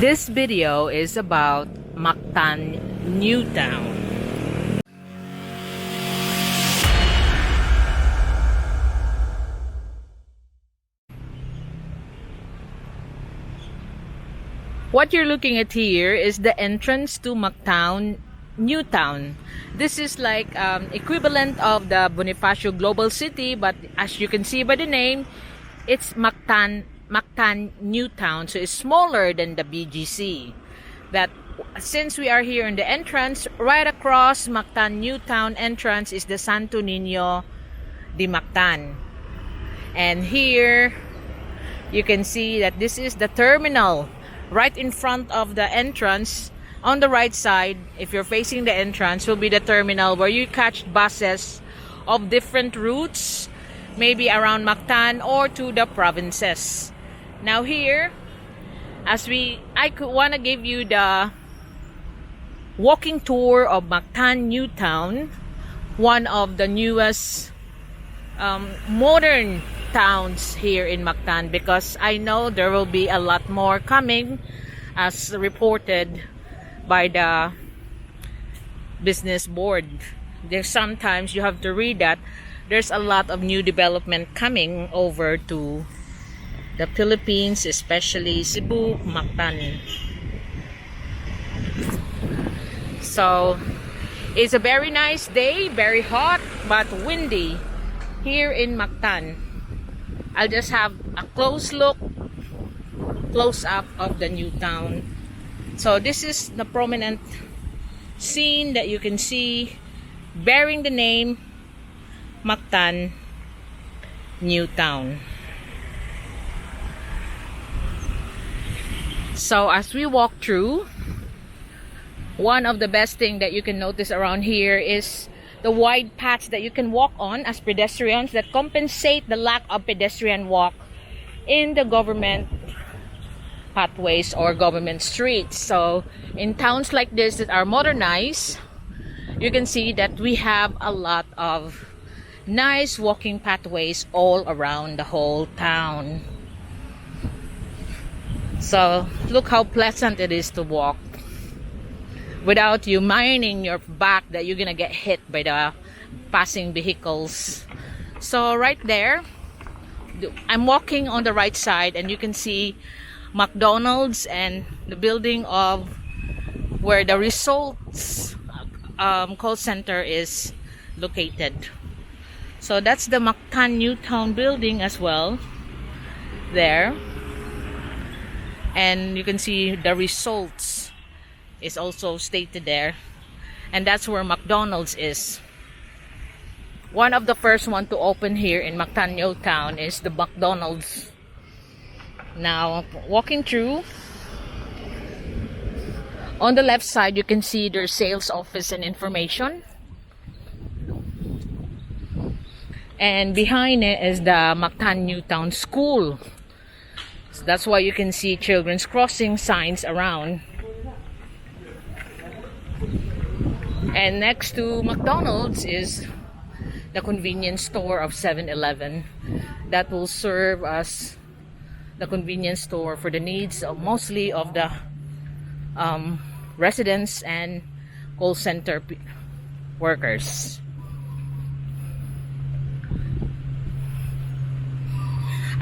This video is about Mactan Newtown. What you're looking at here is the entrance to Mactan Newtown. This is like equivalent of the Bonifacio Global City, but as you can see by the name, it's Mactan Newtown, so it's smaller than the BGC. That since we are here in the entrance, right across Mactan Newtown entrance is the Santo Niño de Mactan. And here you can see that this is the terminal right in front of the entrance. On the right side, if you're facing the entrance, will be the terminal where you catch buses of different routes, maybe around Mactan or to the provinces. Now here, I could want to give you the walking tour of Mactan Newtown, one of the newest modern towns here in Mactan, because I know there will be a lot more coming as reported by the business board. There's sometimes you have to read that there's a lot of new development coming over to the Philippines, especially Cebu, Mactan. So it's a very nice day, very hot but windy here in Mactan. I'll just have a close up of the new town. So this is the prominent scene that you can see bearing the name Mactan Newtown. So as we walk through, one of the best thing that you can notice around here is the wide paths that you can walk on as pedestrians that compensate the lack of pedestrian walk in the government pathways or government streets. So in towns like this that are modernized, you can see that we have a lot of nice walking pathways all around the whole town. So look how pleasant it is to walk without you minding your back that you're gonna get hit by the passing vehicles. So right there, I'm walking on the right side and you can see McDonald's and the building of where the results call center is located. So that's the Mactan Newtown building as well there, and you can see the results is also stated there, and that's where McDonald's is. One of the first one to open here in Mactan Newtown is the McDonald's. Now walking through, on the left side you can see their sales office and information, and behind it is the Mactan Newtown School. So that's why you can see children's crossing signs around. And next to McDonald's is the convenience store of 7-Eleven that will serve as the convenience store for the needs of mostly of the residents and call center workers.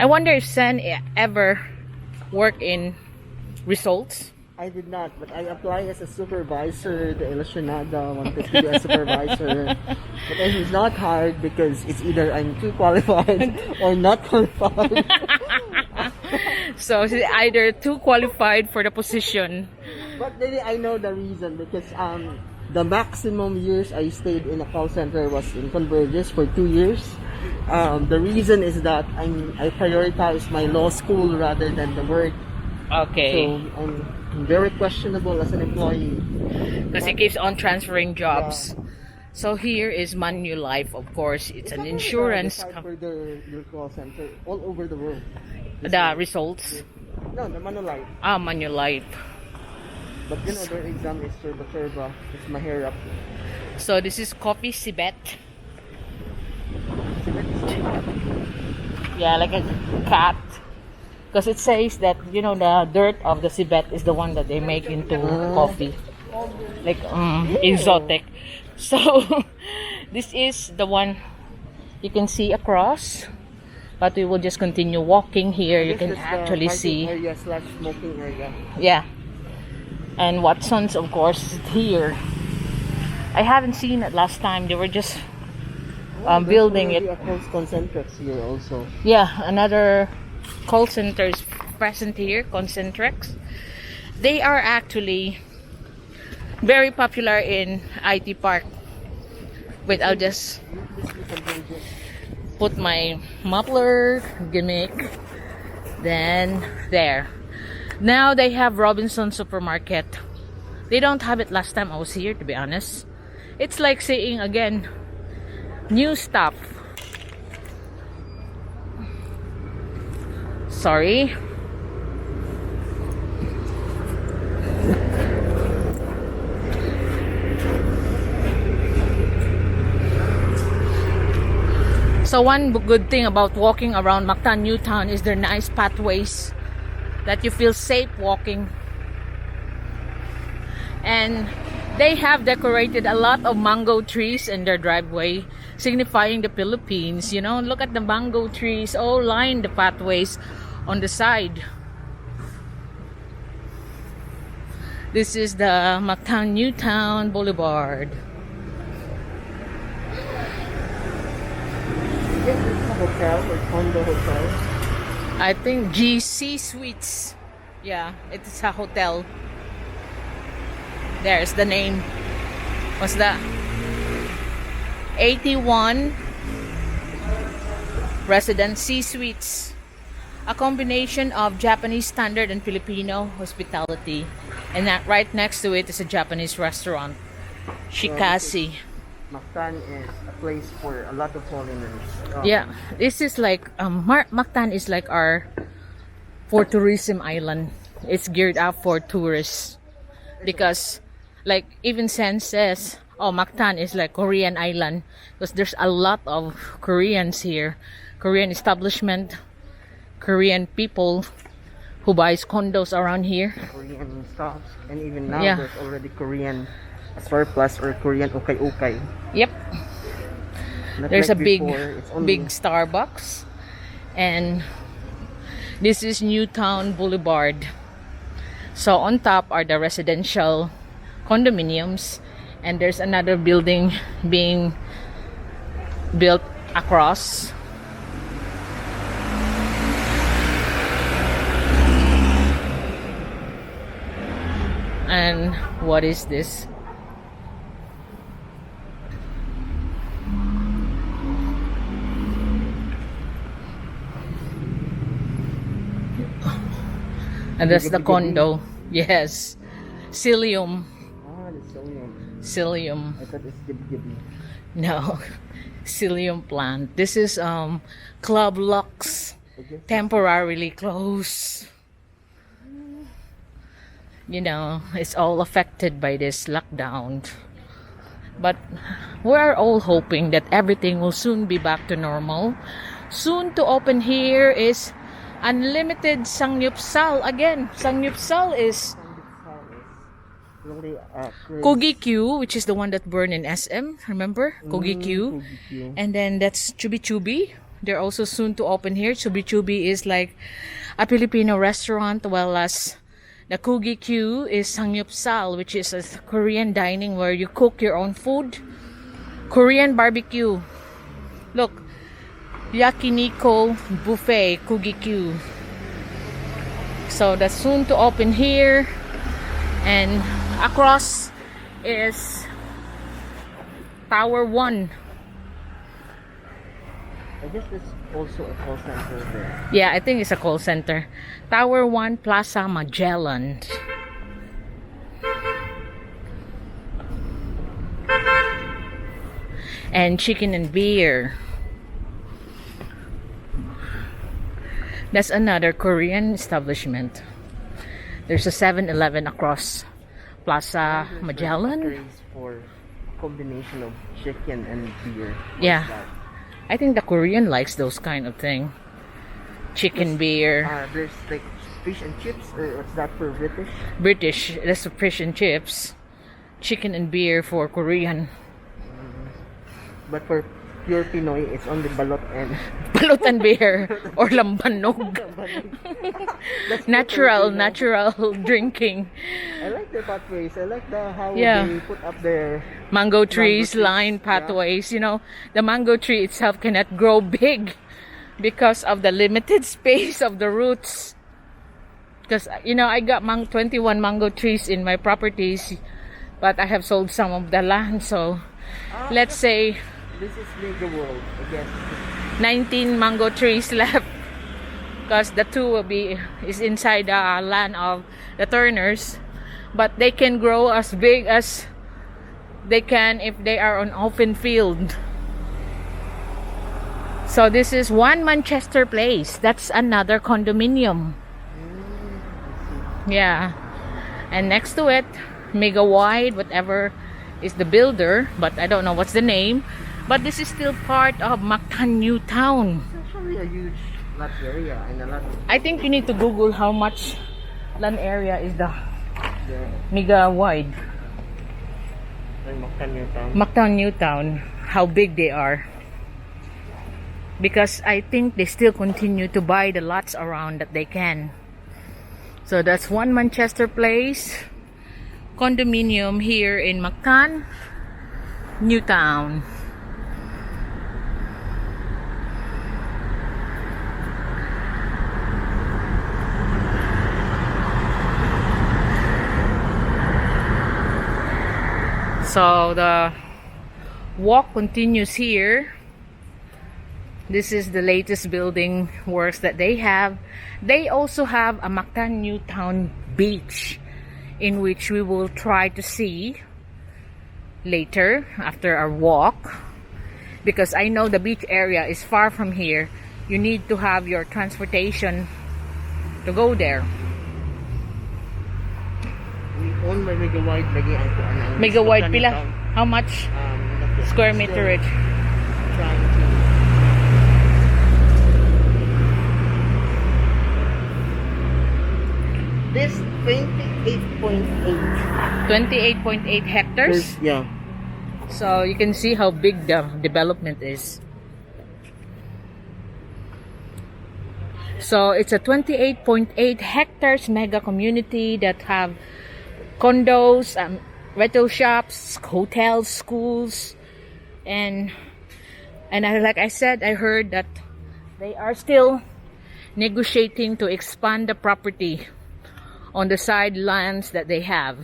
I wonder if Sen ever worked in results. I did not, but I applied as a supervisor. The Ilusionada wanted to be a supervisor. But it's not hard because it's either I'm too qualified or not qualified. So she's either too qualified for the position. But maybe I know the reason because the maximum years I stayed in a call center was in Convergence for 2 years. The reason is that I prioritize my law school rather than the work. Okay. So I'm very questionable as an employee. Because it keeps on transferring jobs. Yeah. So here is Manulife, of course. It's an insurance for their call center all over the world. The results? No, the Manulife. Ah, Manulife. But you know, their exam is turba. It's mahirap. So this is Coffee Sibet. Yeah, like a cat. Because it says that, you know, the dirt of the civet is the one that they make into coffee. Like, exotic. So, this is the one you can see across. But we will just continue walking here. You can actually see. Area slash smoking area. Yeah. And Watson's, of course, is here. I haven't seen it last time. They were just building it. A close Concentrix here also. Yeah, another call center is present here, Concentrix. They are actually very popular in IT Park. Wait, I'll just put my muffler gimmick. Then there. Now they have Robinson Supermarket. They don't have it last time I was here, to be honest. It's like saying again, new stuff. Sorry. So one good thing about walking around Mactan Newtown is their nice pathways that you feel safe walking. And they have decorated a lot of mango trees in their driveway, signifying the Philippines. You know, look at the mango trees all line the pathways on the side. This is the Mactan Newtown Boulevard. Is this a hotel or condo hotel? I think GC Suites. Yeah, it is a hotel. There's the name. What's that? 81 Residency Suites. A combination of Japanese standard and Filipino hospitality. And that right next to it is a Japanese restaurant. Shikasi. Mactan is a place for a lot of foreigners. Yeah, this is like Mactan is like our for tourism island. It's geared up for tourists because, like, even Sen says, oh, Mactan is like Korean island because there's a lot of Koreans here, Korean establishment, Korean people who buys condos around here. Korean stuff, and even now Yeah. there's already Korean surplus or Korean ukay-ukay. Yep. Not There's like a big, before, it's only- big Starbucks, and this is Newtown Boulevard. So on top are the residential condominiums, and there's another building being built across. And what is this? And that's the condo. Yes. Psyllium. Ah, the Psyllium. Psyllium. I thought it's Gibi. No. Psyllium plant. This is Club Lux. Okay. Temporarily closed. You know, it's all affected by this lockdown. But we're all hoping that everything will soon be back to normal. Soon to open here is Unlimited Sangyupsal. Again, Sangyupsal is Really, Kogi Q, which is the one that burned in SM. Remember? Kogi Q. Q. And then that's Chubi Chubi. They're also soon to open here. Chubi Chubi is like a Filipino restaurant, while as the Kogi Q is Sangyupsal, which is a Korean dining where you cook your own food. Korean barbecue. Look, Yakiniko Buffet, Kogi Q. So that's soon to open here. And across is Tower 1. I guess it's also a call center there. Yeah, I think it's a call center. Tower 1 Plaza Magellan. And chicken and beer. That's another Korean establishment. There's a 7-Eleven across Plaza Magellan. Craze for a combination of chicken and beer. What's Yeah. that? I think the Korean likes those kind of thing. chicken beer. There's like fish and chips, or what's that for British? British, that's the fish and chips. Chicken and beer for Korean. But for pure Pinoy, it's only balot and Balot and beer or lambanog. natural drinking. I like the pathways. I like how Yeah. they put up their Mango trees trees, line pathways. You know, the mango tree itself cannot grow big because of the limited space of the roots. Because, you know, I got 21 mango trees in my properties, but I have sold some of the land. So let's say This is Mega World, I guess. 19 mango trees left, because the two is inside the land of the Turners, but they can grow as big as they can if they are on open field. So this is One Manchester Place. That's another condominium. Yeah, and next to it, Mega Wide, whatever is the builder, but I don't know what's the name. But this is still part of Mactan Newtown. It's actually a huge lot area and a lot of I think you need to Google how much land area is the yeah, Mega Wide. Mactan Newtown. Mactan Newtown, how big they are. Because I think they still continue to buy the lots around that they can. So that's One Manchester Place condominium here in Mactan Newtown. So the walk continues here. This is the latest building works that they have. They also have a Mactan Newtown beach, in which we will try to see later after our walk, because I know the beach area is far from here. You need to have your transportation to go there. We own by Mega Wide lagi ang kuan ang Mega Wide Mactan pila? Newtown. How much Not yet. square meterage? Trying to this 28.8 28.8 hectares. yeah. So you can see how big the development is. So it's a 28.8 hectares mega community that have condos, retail shops, hotels, schools, and like I said, I heard that they are still negotiating to expand the property on the side lands that they have.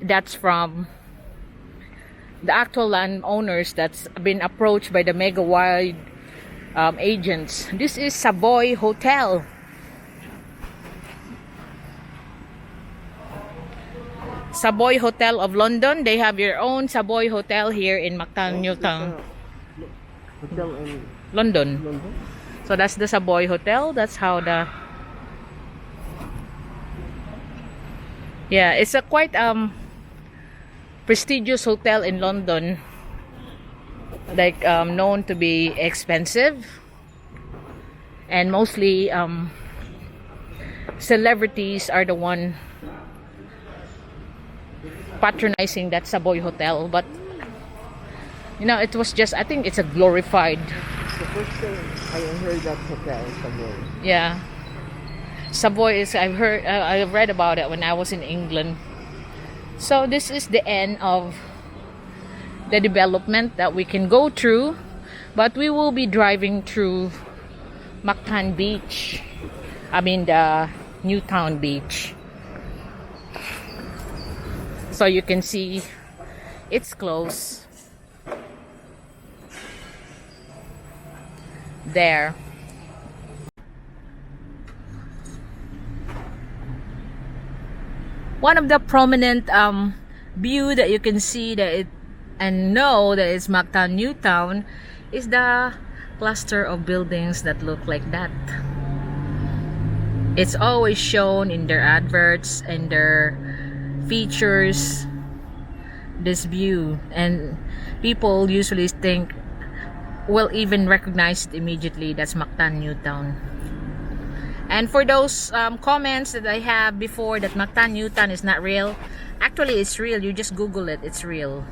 That's from the actual landowners that's been approached by the Mega Wide agents. This is Savoy Hotel. Savoy Hotel of London. They have your own Savoy Hotel here in Mactan Newtown, Hotel in London. London. So that's the Savoy Hotel. That's how the it's a quite prestigious hotel in London, like known to be expensive, and mostly celebrities are the one patronizing that Savoy Hotel. But you know, it was just, I think it's a glorified, It's the first time I heard that hotel in Savoy. yeah, Savoy is, I've heard, I've read about it when I was in England. So this is the end of the development that we can go through, but we will be driving through Mactan Beach, I mean the Newtown Beach, so you can see it's close there. One of the prominent view that you can see that it and know that it's Mactan Newtown is the cluster of buildings that look like that. It's always shown in their adverts and their features, this view, and people usually think will even recognize it immediately. That's Mactan Newtown. And for those comments that I have before that Mactan Newtown is not real, actually it's real. You just Google it, it's real.